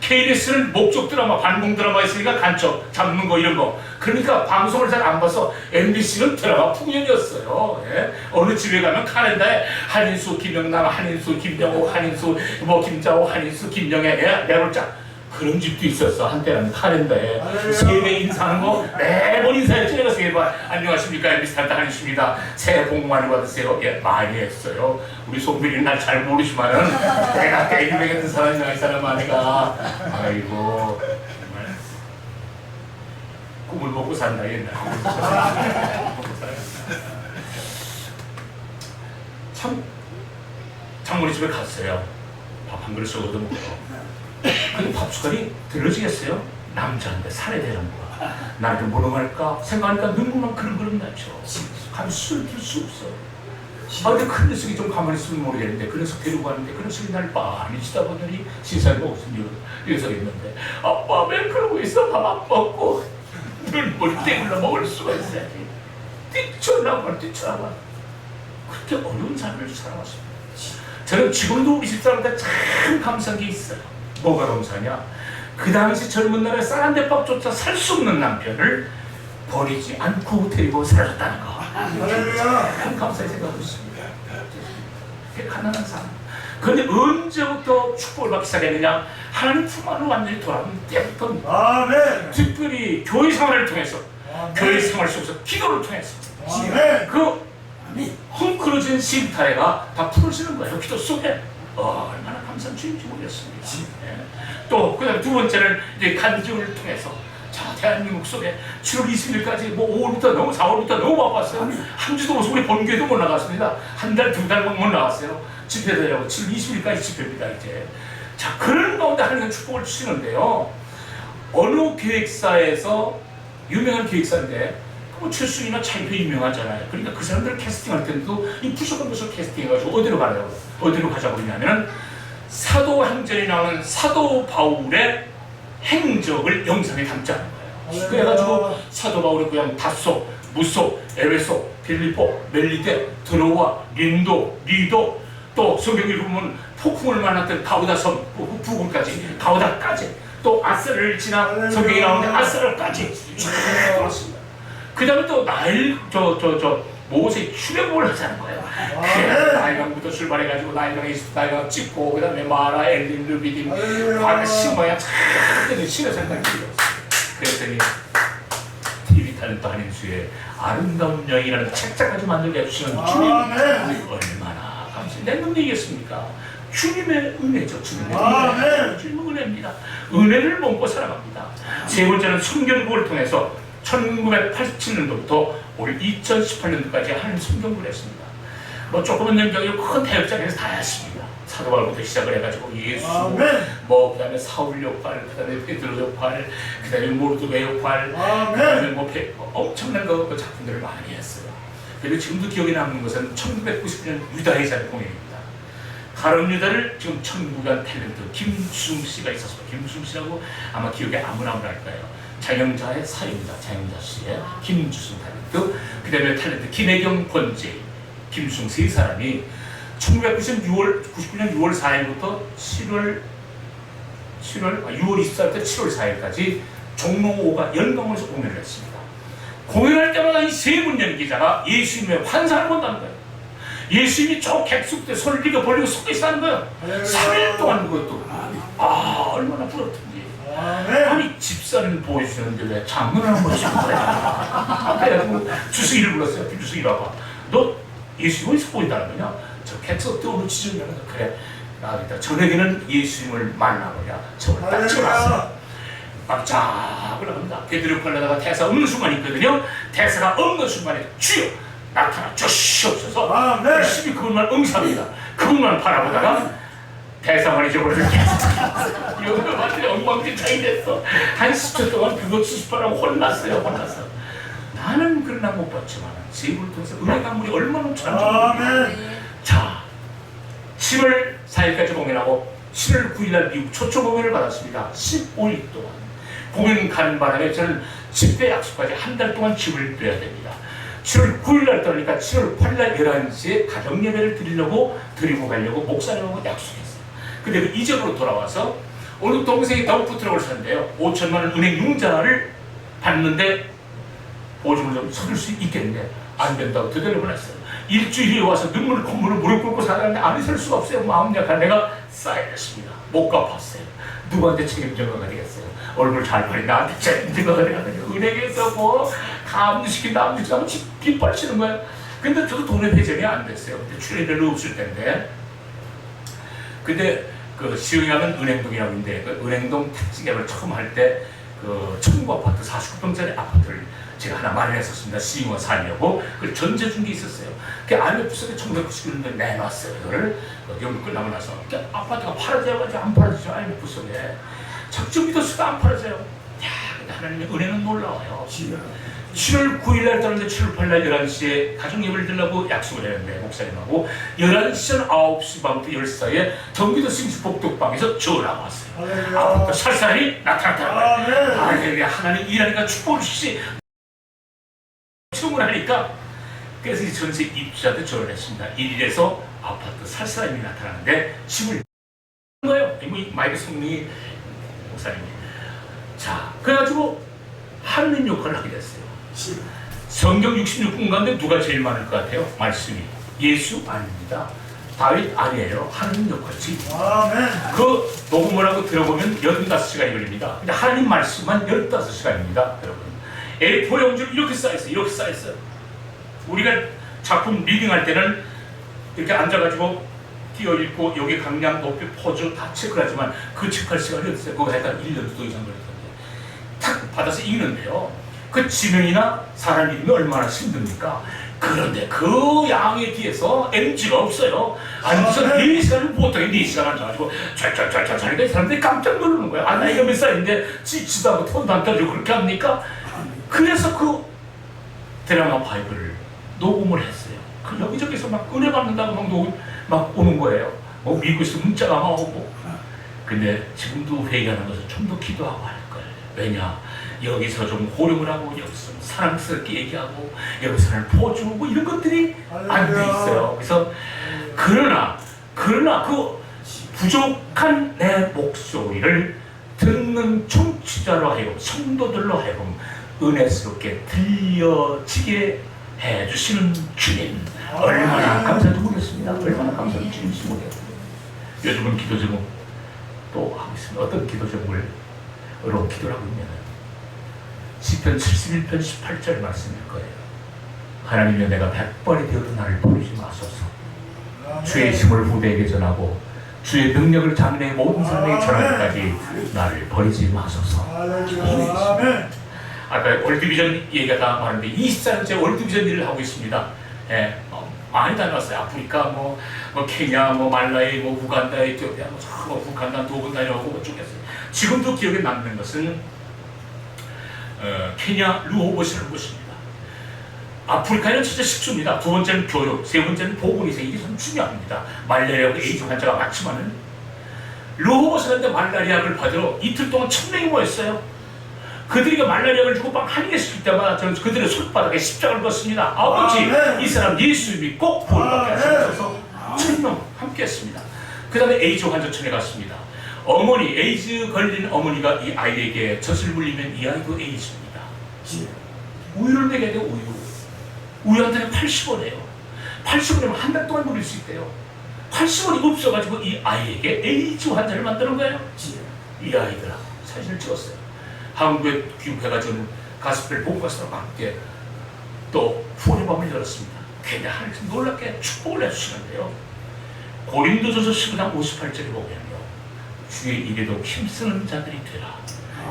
KBS는 목적 드라마, 반공 드라마 있으니까 간첩 잡는 거 이런 거. 그러니까 방송을 잘 안 봐서 MBC는 드라마 풍년이었어요. 어느 집에 가면 카렌다에 한인수, 김영남, 한인수, 김영호, 한인수, 김자호, 한인수, 김영애, 내골자 그런 집도 있었어. 한때는 카렌다에 세배 인사하는 거 매번 인사했죠. 내가 세 번 안녕하십니까 MBC 탈다 한인수입니다. 새해 복 많이 받으세요. 많이 했어요. 우리 송빈이는 날 잘 모르지만은 내가 꽤 유명했던 사람이야. 이 사람 아내가 아이고 정말 꿈을 먹고 산다 옛날. 참 장모님 집에 갔어요. 밥 한 그릇 얻어먹고. 근데 밥숟갈이 들러지겠어요? 남자인데 살에 되는 거야. 나한테 뭐라고 할까? 생각하니까 눈물만 그릉그릉 나죠. 가면 술을 들 수 없어. 근데 큰 녀석이 좀 가만히 있으면 모르겠는데 그 녀석 데리고 가는데 그 녀석이 날 많이 치다 보더니 시사리가 없으면 녀석이 있는데 아빠 왜 그러고 있어? 밥 안 먹고 눈물 떼굴러 먹을 수가 있어야지. 뛰쳐나와. 그렇게 어려운 삶을 살아왔습니다. 저는 지금도 우리 집사람한테 참 감사한 게 있어요. 뭐가 감사하냐? 그 당시 젊은 날에 쌀 한 대밥조차 살 수 없는 남편을 버리지 않고 데리고 살았다는 거. 참 감사히 생각하고 있습니다. 그게 가난한 삶. 그런데 언제부터 축복을 받기 시작했느냐? 하나님 품 안으로 완전히 돌아온 때부터입니다. 아멘. 특별히 교회 생활을 통해서, 교회 생활 속에서 기도를 통해서 그 헝클어진 심타래가 다 풀어지는 거예요. 기도 속에. 얼마나 감사한 주인지 모르겠습니다. 또 그다음 두 번째는 이제 간증을 통해서 자, 대한민국 속에 7월 20일까지 뭐 5월부터 너무 4월부터 너무 바빴어요. 한 주도 없어. 우리 본교회도 못 나갔습니다. 한 달, 두 달만 못 나갔어요. 집회되라고 7월 20일까지 집회입니다, 이제. 자, 그런 가운데 하나님은 축복을 주시는데요. 어느 기획사에서 유명한 기획사인데 뭐 최수이나 차이표 유명하잖아요. 그러니까 그 사람들 캐스팅할 때도 이 부족한 것을 캐스팅해가지고 어디로 가려고? 어디로 가자고 그러냐면은 사도행전에 나오는 사도 바울의 행적을 영상에 담자는 거예요. 그래가지고 사도 바울의 고향 다소, 무소, 에베소, 빌립보, 멜리데, 드로아, 린도, 리도, 또 성경에 보면 폭풍을 만났던 가우다섬 부근까지, 가우다까지, 또 아스를 지나 성경에 나오는 아스라까지 쭉 돌았습니다. 그 다음에 또 나일 모세 출애굽을 하자는 거예요. 나일강부터 출발해가지고 나일강 찍고 그 다음에 마라, 엘린, 르비딤, 신모야 참 신의 생각이 들었어요. 그랬더니 TV 탤런트 한인수의 아름다운 여인이라는 책자까지 만들게 해주시는 주님 얼마나 감사해요. 내 눈이겠습니까? 주님의 은혜죠. 주님의 은혜. 주님의 은혜입니다. 은혜를 먹고 살아갑니다. 세 번째는 성경국을 통해서 1987년도부터 올 2018년도까지 하나님 성경을 했습니다. 뭐 조금은 연경이 큰 대역장에서 다 했습니다. 사도바울부터 시작을 해가지고 예수, 뭐 그다음에 사울 역할, 그다음에 베드로 역할, 그다음에 모르드가 역할, 그다음에 뭐 엄청난 그 작품들을 많이 했어요. 그리고 지금도 기억에 남는 것은 1990년 유다의 자리 공연입니다. 가론 유다를 지금 천국한 탤런트 김수웅 씨가 있었어요. 김수웅 씨라고 아마 기억에 아무나 할 거예요. 장영자의 사입니다. 장영자 씨의 김주승 탤런트, 그 다음에 탤런트 김혜경, 권재, 김수웅 세 사람이 1999년 6월 4일부터 6월 24일부터 7월 4일까지 종로 5가 연강원에서 공연을 했습니다. 공연할 때마다 이 세 분 연기자가 예수님의 환상을 본다는 거예요. 예수님이 저 객숙 때 손을 이렇게 벌리고 서 계시다는 거예요. 3일 동안 그것도 얼마나 부럽던지. 아니 집사는 보여주는데 왜 장문을 한 번씩 보여주냐. 그래가지고 주승이를 불렀어요. 김주승이 봐봐. 너 예수님 어디서 보인다는 거냐? 저 객석 떠오르 지점이라는 거. 그래. 나겠다. 저녁에는 예수님을 만나보냐. 저걸 딱 찍어놨어요. 쫙 올라갑니다. 베드로 역할하다가 대사 없는 순간이 있거든요. 대사가 없는 순간에 주여 나타나 주시옵소서. 열심히 그분만 응답합니다. 그분만 바라보다가 대사만 잊어버리는 이거 완전히 엉망진창이 됐어. 한 10초 동안 그거 수습하라고 혼났어요. 나는 그런 날 못 봤지만 제불을 통해서 은혜 강물이 얼마나 넘쳐난지. 자, 7월 4일까지 공연하고 7월 9일날 미국 초청 공연을 받았습니다. 15일 동안 공연 가는 바람에 저는 집회 약속까지 한 달 동안 집을 빼야 됩니다. 7월 9일날 떠나니까 7월 8일날 11시에 가정예배를 드리고 가려고 목사님하고 약속했어요. 근데 그 이적으로 돌아와서 어느 동생이 다운프 트럭을 샀는데요. 5천만 원 은행 융자를 받는데 보증을 좀 서줄 수 있겠는데 안 된다고 되돌려보냈어요. 일주일에 와서 눈물을 콧물을 무릎 꿇고 살았는데 안 있을 수가 없어요. 마음 약한 내가 쌓여졌습니다. 못 갚았어요. 누구한테 책임져가 되겠어요. 얼굴 잘 버린 나한테 책임져가 되겠어요. 은행에서 뭐 감시킨다 하면 깃발치는 거예요. 근데 저도 돈의 회전이 안 됐어요. 근데 출연이 별로 없을 텐데. 근데 그 시흥하면 은행동이라고 있는데 그 은행동 택지개발 처음 할 때 그 청구 아파트 49평짜리 아파트를 제가 하나 마련했었습니다. 시흥원 살려고. 그걸 전제 준 게 있었어요. 그 IMF 속에 1999년도에 내놨어요. 그거를 연금 끝나고 나서 아파트가 팔아져가지고 안 팔아지죠. IMF 속에 적정 믿었어도 안 팔아져요. 야, 근데 하나님의 은혜는 놀라워요. 7월 9일날 떠났는데 7월 8일날 11시에 가정예배를 드리려고 약속을 했는데 목사님하고 11시 9시 반부터 10시 사이에 경기도 신시 복덕방에서 전화가 왔어요. 아파트 살 사람이 나타났다는 거예요. 할렐루야. 하나님 일하니까 축복을 주시지. 충분을 하니까 그래서 이 전세 입주자한테 전화를 했습니다. 1일에서 아파트 살 사람이 나타나는데 집을 거예요. 마이크 성능이 목사님이. 자, 그래가지고 하느님 역할을 하게 됐어요. 성경 66권 가운데 누가 제일 많을 것 같아요? 말씀이 예수 아닙니다. 다윗 아니에요. 하느님 역할이지. 그 녹음을 하고 들어보면 15시간이 걸립니다. 근데 하느님 말씀만 15시간입니다. 여러분 A4 용지로 이렇게 쌓였어요. 이렇게 쌓였어요. 우리가 작품 리딩할 때는 이렇게 앉아가지고 띄어 읽고 여기 강량, 높이, 포즈 다 체크를 하지만 그 체크할 시간이 없어요. 그거 약간 1년도 이상 걸릴 텐데 탁 받아서 이기는데요. 그 지명이나 사람 이름이 얼마나 힘듭니까? 그런데 그 양의 뒤에서 NG가 없어요. 앉아서 4시간을 보통에 4시간 앉아가지고 찰찰찰찰 하니까 사람들이 깜짝 놀라는 거야. 아, 나이가 몇 살인데 지치도 않고 톤도 안 떨어지고 그렇게 합니까? 그래서 그 드라마 바이블을 녹음을 했어요. 그 여기저기서 막 은혜 받는다고 막 녹음 막 오는 거예요. 뭐 미국에서 문자가 막 오고. 근데 지금도 회개하는 것은 좀 더 기도하고 할 거예요. 왜냐? 여기서 좀 호령을 하고 여기서 사랑스럽게 얘기하고 여기서는 포주고 뭐 이런 것들이 안 돼 있어요. 그래서 그러나 그 부족한 내 목소리를 듣는 청취자로 하여금 성도들로 하여금 은혜스럽게 들려지게 해주시는 주님 얼마나 감사한지 모르겠습니다. 얼마나 감사한지 모르겠습니다. 요즘은 기도 제목 또 하고 있습니다. 어떤 기도 제목으로 기도를 하고 있냐면 시편 71편 18절 말씀일 거예요. 하나님이여 내가 100번이 되어도 나를 버리지 마소서. 주의 힘을 후대에게 전하고 주의 능력을 장래의 모든 사람에게 전하기까지 나를 버리지 마소서. 아까 월드비전 얘기가 다 많은데 24년째 월드비전 일을 하고 있습니다. 예, 많이 다녀왔어요. 아프리카, 뭐 케냐, 말라위, 우간다, 에티오피아, 북한단, 도군 다녀오고 뭐 쪽이었어요. 지금도 기억에 남는 것은 케냐 루호봇이라는 곳입니다. 아프리카에는 진짜 식수입니다. 두 번째는 교육, 세 번째는 보건위생. 이게 참 중요합니다. 말라리아하고 에이즈 환자가 많지만은 루호봇을 하는데 말라리아를 받으러 이틀 동안 1000명이 모였어요. 그들이 말라리아를 주고 빵 한 개씩 줄 때마다 저는 그들의 손바닥에 십자가를 걷습니다. 아버지, 이 사람 예수 믿고 구원받게 하셔서 1000명 함께 했습니다. 그 다음에 에이즈 환자촌에 갔습니다. 어머니, 에이즈 걸린 어머니가 이 아이에게 젖을 물리면 이 아이도 에이즈입니다. 우유를 먹여야 돼요. 우유 한 달에 80원이에요. 80원이면 한 달 동안 물릴 수 있대요. 80원이 없어가지고 이 아이에게 에이즈 환자를 만드는 거예요. 이 아이들하고 사진을 찍었어요. 한국에 귀국해가지고 가스펠 복음가서랑 함께 또 후원의 밤을 열었습니다. 괜히 하나님께서 놀랍게 축복을 해주시는데요. 고린도전서 10장 58절에 보면요, 주의 일에도 힘쓰는 자들이 되라.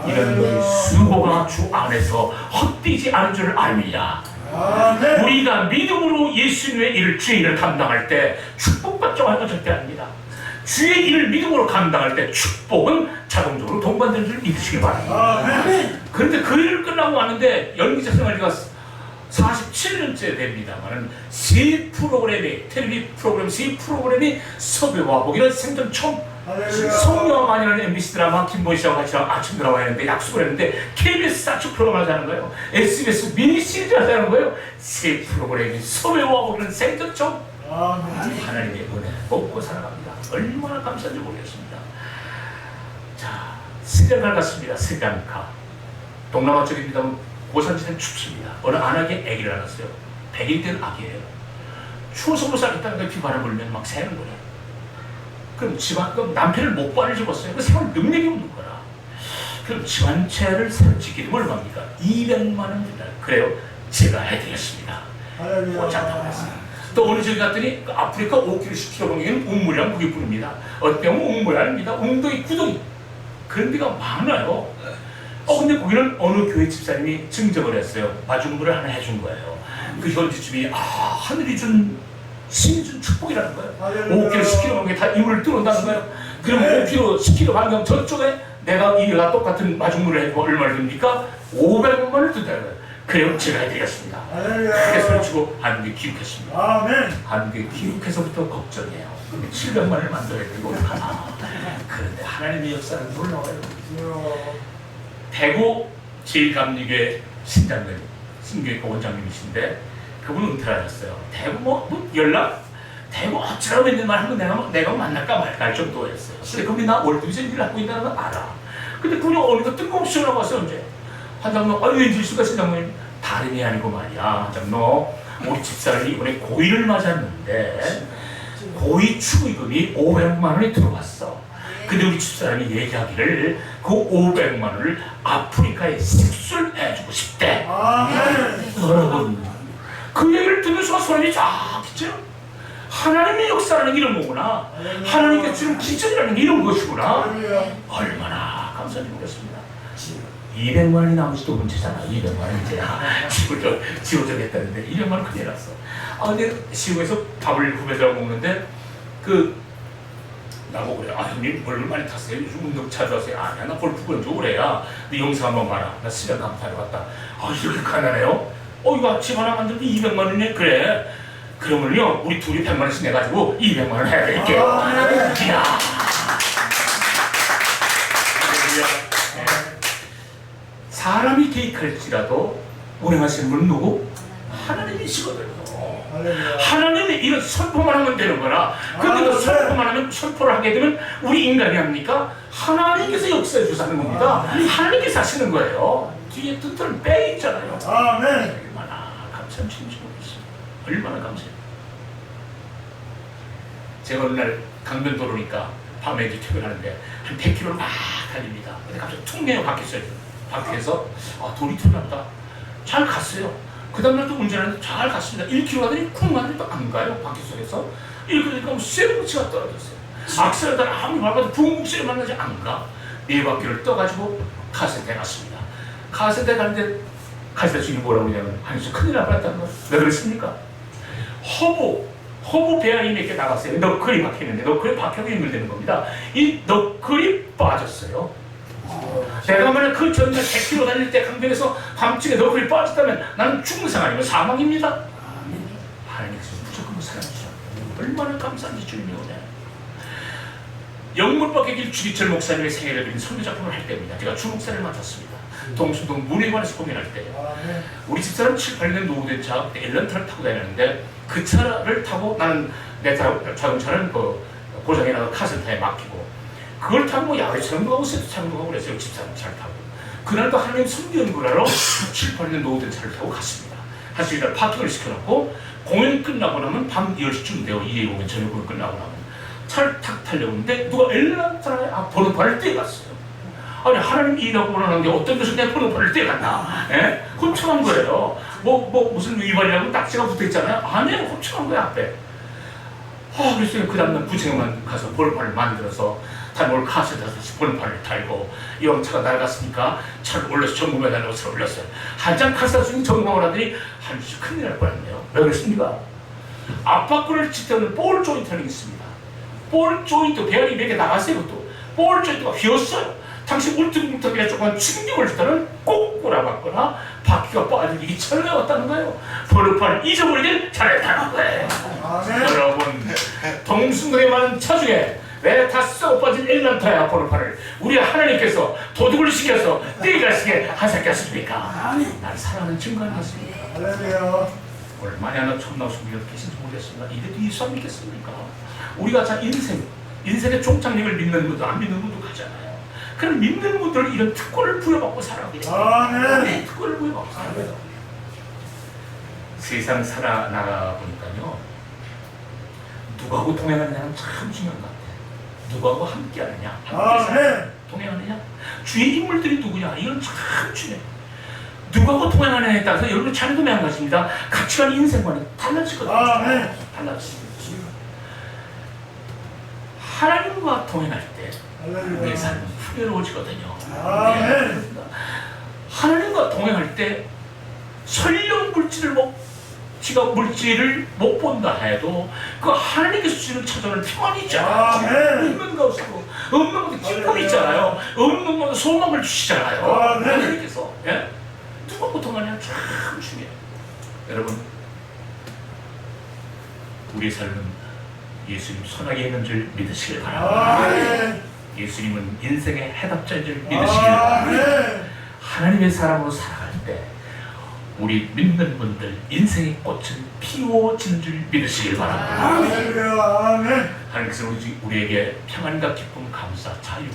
이런 너희 수고가 주 안에서 헛되지 않은 줄을 알미라. 우리가 믿음으로 예수님의 일을, 주의 일을 감당할 때 축복받자고 하는 건 절대 아닙니다. 주의 일을 믿음으로 감당할 때 축복은 자동적으로 동반되는 줄 믿으시기 바랍니다. 그런데 그 일을 끝나고 왔는데 연기자 생활이가 47년째 됩니다만 세 프로그램이, 텔레비 프로그램 세 프로그램이 섭외와 보기는 생전 처음. 성령만이라는 MBC 드라마 김보희 씨하고 같이 아침 드라마 했는데 약속을 했는데 KBS 사축 프로그램을 하자는 거예요. SBS 미니 시리즈 하자는 거예요. 세 프로그램이 섭외와 보기는 생전 처음. 하나님의 은혜 먹고 살아갑니다. 얼마나 감사한지 모르겠습니다. 자, 스리랑카를 갔습니다. 스리랑카 동남아 쪽입니다. 고산지대는 춥습니다. 어느 안악에 아기를 낳았어요. 100일 된 아기예요. 추워서 못 살겠다는 거 비바람 불면 막 새는 거예요. 그럼 남편을 목발을 집었어요. 그 생활 능력이 없는 거라. 그럼 집안채를 새로 짓기는 얼마입니까? 200만 원 든다. 그래요. 제가 해드리겠습니다. 장담을 했어요. 또 어느 저기 갔더니 그 아프리카 5km, 10km 방향에는 웅물이라는 그게 부릅니다. 어떤 경우 웅물 아닙니다. 웅덩이, 구덩이. 그런 데가 많아요. 근데 거기는 어느 교회 집사님이 증정을 했어요. 마중물을 하나 해준 거예요. 그 현지집이 하늘이 준 신이 준 축복이라는 거예요. 5km, 10km 방향에 다 이물을 들어온다는 거예요. 그럼 5km, 10km 방향 저쪽에 내가 이와 똑같은 마중물을 해주고 얼마를 듭니까? 500만 원을 든다는 거예요. 그래요, 제가 해드리겠습니다. 크게 소리치고 한국에 귀국했습니다. 한국에 귀국해서부터 걱정이에요. 근데 700만 원을 만들어야 되고 그런데 하나님의 역사는 놀라워요. 대구 제1감리교회 신장님, 신교회과 원장님이신데 그분은 은퇴를 하셨어요. 대구 연락? 대구 어쩌라고 있는 말 하면 내가 만날까 말까 할 정도였어요. 근데 그분이 나 월드비전 일을 하고 있다는 건 알아. 근데 그분이 어디가 뜬금없이 전화가 왔어요. 언제? 한장로, 왠지 수가 신장님 다름이 아니고 말이야. 한장로, 우리 집사람이 이번에 고의를 맞았는데 고의 축의금이 500만 원이 들어왔어. 근데 우리 집사람이 얘기하기를 그 500만 원을 아프리카에 식술해주고 싶대. 여러분, 그 얘기를 들으면서 소름이 쫙 끼쳐요. 하나님의 역사라는 이런 거구나. 하나님께 주는 기적이라는 이런 것이구나. 얼마나 감사드리겠습니다. 200만 원이 나오지도 문제잖아. 200만 원 이제 지워져겠다는데 200만 원 큰일 났어. 근데 시골에서 밥을 후배들하고 먹는데 나보고 그래. 형님 벌을 많이 탔어요? 요즘 운동 자주 하세요? 아니야, 나 골프 건좀 오래야. 네 영상 한번 봐라. 나 시간 감탄해 왔다. 이렇게 가난해요? 이거 집 하나 만드는데 200만 원이네? 그래. 그러면요, 우리 둘이 100만 원씩 내가지고 200만 원 해야 될게요. 이야. 사람이 계획할지라도 운행하시는 분은 누구? 하나님이시거든요. 하나님이 이런 선포만 하면 되는 거라. 근데 그 선포만 하면, 선포를 하게 되면 우리 인간이 합니까? 하나님께서 역사해 주사는 겁니다. 하나님께서 하시는 거예요. 뒤에 뜻을 빼 있잖아요. 얼마나 감사한 주인지 모르겠어요. 얼마나 감사해요. 제가 어느 날 강변도로니까 밤에 이제 퇴근하는데 한 100km를 막 달립니다. 근데 갑자기 툭 내요. 밖에서 돌이 튀어나왔다. 잘 갔어요. 그 다음날 또 운전하는데 잘 갔습니다. 1km 가더니 쿵 가더니 또 안 가요. 바퀴속에서. 이렇게 되니까 쇠붙이가 떨어졌어요. 악셀을 아무리 밟아도 붕붕 만나지 안 가. 4바퀴를 떠가지고 카센터에 갔습니다. 카센터에 갔는데 카센터 주인이 뭐라고 그러냐면 한수 큰일 날 뻔했다는 거예요. 왜 그랬습니까? 허브 배양이 몇 개 나갔어요. 너클이 박혀있는데 너클이 박혀서 연결되는 겁니다. 이 너클이 빠졌어요. 내가 만약 그 전날 100km 달릴 때 강변에서 밤중에 너클이 빠졌다면 나는 중상 아니면 사망입니다. 하나님께서 무조건 사랑하시죠. 얼마나 감사한지 주님이 오네. 영문법의 길 주기철 목사님의 생애를 그린 선교작품을 할 때입니다. 제가 주목사를 맡았습니다. 동순동 문에 관해서 고민할 때 우리 집사람 7, 8년 노후된 차 엘런트를 타고 다녔는데 그 차를 타고 나는 내 자동차는 고장이 나서 카센터에 맡기고 그걸 타고 야외차량도 가고 세트차량도 가고 그랬어요. 집사람 차를 타고 그날도 하나님 선교 연구를 하러 7, 8년 노후된 차를 타고 갔습니다. 사실 이날 파킹을 시켜놓고 공연 끝나고 나면 밤 10시쯤 돼요. 2회 공연 저녁 공연 끝나고 나면 차를 탁 타려는데 누가 엘란타에 번호판을 떼갔어요. 아니 하나님 일하고 그러는데 어떤 데서 내 번호판을 떼갔나? 훔쳐간 거예요. 무슨 위반이라고 딱지가 붙어있잖아요. 아니에요. 훔쳐간 거야 앞에. 그래서 그 다음날 부채만 가서 번호판을 만들어서 단골 카센터에서 번호판을 달고 영차가 날아갔으니까 차를 올려서 점검해달라고 차를 올렸어요. 한참 카센터 중에 점검을 하더니 한수 큰일 날 뻔했네요. 왜 그랬습니까? 앞바퀴를 칠 때는 볼 조인트라는 게 있습니다. 볼 조인트 배열이 몇 개 나갔어요. 그것도 볼 조인트가 휘었어요. 당시 울퉁불퉁하게 조금 충격을 주다는 꼭 꼬라박거나 바퀴가 빠질 일이 전혀 없다는 거예요. 번호판을 잊어버리길 잘했다는 거예요. 여러분 동순동에 많은 차 중에 왜 다 썩어 빠진 엘란타야 번호판을 우리 하나님께서 도둑을 시켜서 떼가시게 하셨겠습니까? 나를 사랑하는 증거 아니겠습니까? 얼마나 나 처음 나오신 분이 계신지 모르겠습니다. 이래도 예수 안 믿겠습니까? 우리가 자 인생의 종착역을 믿는 분도 안 믿는 분도 가잖아요. 그럼 믿는 분들은 이런 특권을 부여받고 살아가게 됩니다. 특권을 부여받고 살아가게 됩니다. 세상 살아나가 보니까요. 누구하고 동행하느냐는 참 중요한 것 같아요. 누구하고 함께하느냐, 동행하느냐, 주의 인물들이 누구냐, 이건 참 중요해요. 누구하고 동행하느냐에 따라서 여러분 자녀도 마찬가지입니다. 가치관, 인생관이 달라지거든요. 달라집니다. 하나님과 동행할 때 우리의 삶은 풍요로워지거든요. 하나님과 동행할 때 설령 물질을 못 본다 해도 그 하나님께서 주시는 찾아오는 평안이 있잖아요. 없는 것으로 없는 것도 기쁨이 있잖아요. 없는 것도 소망을 주시잖아요. 하나님께서 누가 고통하냐 참 중요해요. 여러분 우리의 삶은 예수님 선하게 있는 줄 믿으시길 바랍니다. 예수님은 인생의 해답자인 줄 믿으시길 바랍니다. 하나님의 사람으로 살아갈 때 우리 믿는 분들 인생의 꽃은 피워지는 줄 믿으시길 바랍니다. 하나님께서 우리에게 평안과 기쁨, 감사, 자유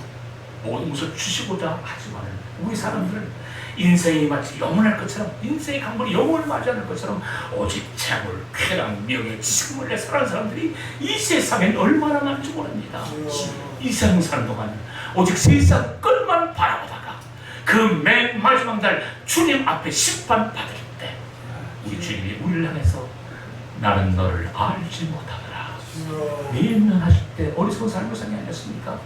모든 것을 주시고자 하지만 우리 사람들은 인생이 마치 영원할 것처럼 인생의 강물이 영원을 맞이하는 것처럼 오직 재물, 쾌락, 명예, 지식을 내 사랑하는 사람들이 이 세상엔 얼마나 많은지 모릅니다. 이 세상 사는 동안 오직 세상 끝만 바라보다가 그 맨 마지막 날 주님 앞에 심판받을 때 우리 주님이 우리를 향해서 나는 너를 알지 못하더라. 미련하실 때 어리석은 사람이 아니었습니까?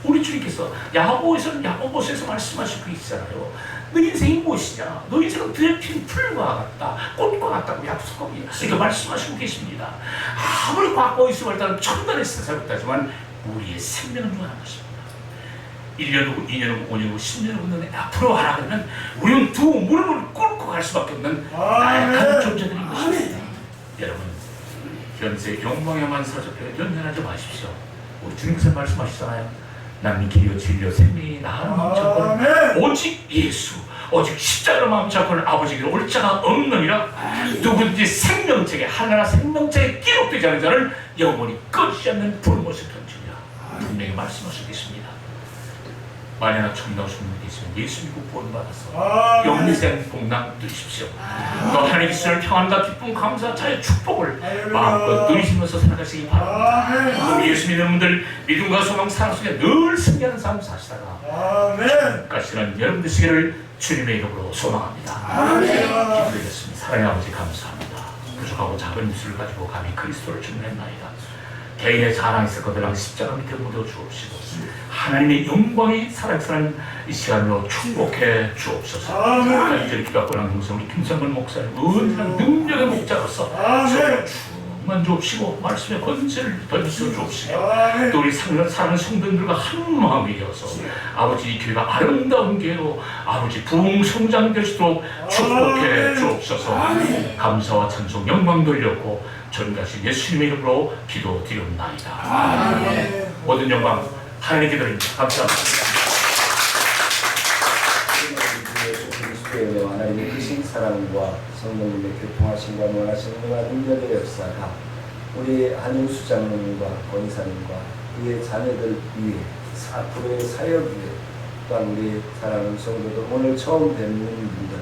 우리 주님께서 야고보서에서 말씀하실 게 있잖아요. 너 인생이 무엇이냐? 너 인생은 들에 핀 풀과 같다, 꽃과 같다고 약속하고 이렇게 말씀하시고 계십니다. 아무리 과거의 수를 따른 첨단의 세상을 따지만 우리의 생명은 무한한 것입니다. 1년 후, 2년 후, 5년 후, 10년 후는 앞으로 하라 그러면 우리는 두 무릎을 꿇고 갈 수밖에 없는 나약한 존재들인 것입니다. 여러분, 현재 욕망에만 사로잡혀 연연하지 마십시오. 우리 주님께서 말씀하시잖아요. 나는 길이요 진리요 생명이 나를 마음잡고는 오직 예수, 오직 십자가를 마음잡고는 아버지께로 올 자가 없느니라. 누구든지 생명책에 하나나 생명책에 기록되지 않은 자를 영원히 꺼지지 않는 불못에 던지리라. 분명히 말씀하시겠습니다. 만약에 천당하신 분이 계시면 예수 믿고 구원받아서 영리생 복남 누리십시오. 또 하나님의 주시는 평안과 기쁨, 감사, 자의 축복을 마음껏 누리시면서 살아가시기 바랍니다. 우리 예수 믿는 분들 믿음과 소망, 사랑 속에 늘 승리하는 삶 사시다가 끝까지는 여러분 되시기를 주님의 이름으로 소망합니다. 기도드리겠습니다. 사랑의 아버지 감사합니다. 부족하고 작은 입술을 가지고 감히 그리스도를 증명했나이다. 개인의 자랑이 있을 것들랑 십자가 밑에 묻어 주옵시고 하나님의 영광이 살아있는 이 시간으로 축복해 주옵소서. 이제 기각고랑 형성 우리 김성근 목사님 은혜한 능력의 목자로서 충만 주옵시고 말씀의 권세를 던져 주옵시고 또 우리 사랑하는 성도들과 한 마음이 되어서 아버지 이 교회가 아름다운 교회로 아버지 부흥성장될 수 있도록 축복해 주옵소서. 감사와 찬송 영광 돌렸고 전가신 예수님의 이름으로 기도드리옵나이다. 모든 영광 하나님께 드립니다. 감사합니다. 그리스도의 하나님의 크신 사랑과 성령님의 교통하심과 원하시는 능력의 역사가 우리 한윤수 장로님과 권사님과 그의 자녀들 위에 앞으로의 사역 위에 또한 우리 사랑하는 성도들 오늘 처음 뵙는 분들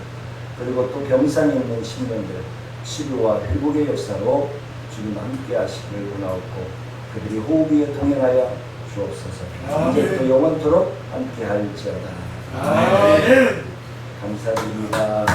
그리고 또 병상에 있는 신령들 치료와 회복의 역사로 주님 함께 하시기를 원하옵고 그들이 호흡에 동행하여 주옵소서. 이제 또 영원토록 함께 할지어다. 감사드립니다.